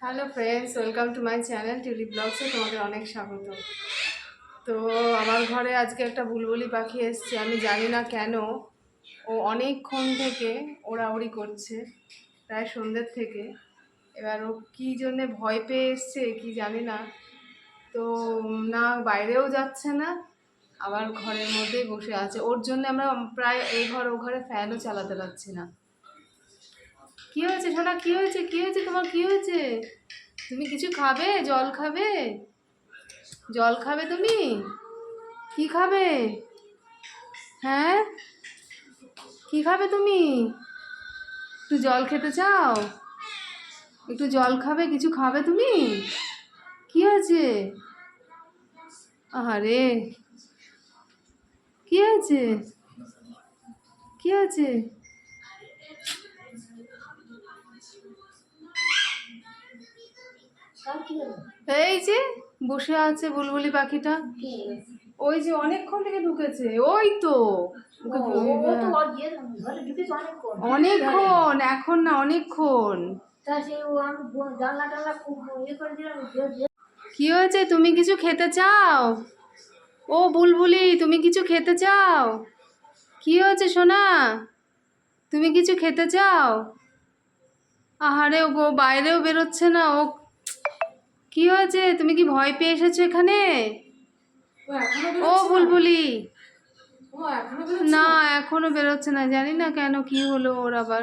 Hello friends, welcome to my channel টিউলি ব্লগসে তোমাদের অনেক স্বাগত। তো আমার ঘরে আজকে একটা বুলবুলি পাখি এসছে। আমি জানি না কেন ও অনেকক্ষণ থেকে ওড়াউড়ি করছে, প্রায় সন্ধ্যের থেকে। এবার ও কী জন্যে ভয় পেয়ে এসছে কি জানি না। তো না বাইরেও যাচ্ছে না, আবার ঘরের মধ্যেই বসে আছে। ওর জন্য আমরা প্রায় এই ঘর ও ঘরে ফ্যানও চালাতে পারছি না। কি হয়েছে সোনা? কি হয়েছে? কি হয়েছে তোমার? কি হয়েছে? তুমি কিছু খাবে? জল খাবে? জল খাবে তুমি? কি খাবে? হ্যাঁ, কি খাবে তুমি? একটু জল খেতে চাও? একটু জল খাবে? কিছু খাবে তুমি? কি হয়েছে? আহারে, কি হয়েছে? কি হয়েছে? এই যে বসে আছে বুলবুলি পাখিটা, ওই যে অনেকক্ষণ থেকে ঢুকেছে। ওই তো অনেকক্ষণ, এখন না অনেকক্ষণ। কি হয়েছে? তুমি কিছু খেতে চাও? ও বুলবুলি, তুমি কিছু খেতে চাও? কি হয়েছে সোনা? তুমি কিছু খেতে চাও? আহারে, ও বাইরেও বেরোচ্ছে না ও। কি হয়েছে? তুমি কি ভয় পেয়ে এসেছো এখানে? ও বুলবুলি, না এখনো বেরোচ্ছে না, জানি না কেন, কি হলো ওর আবার।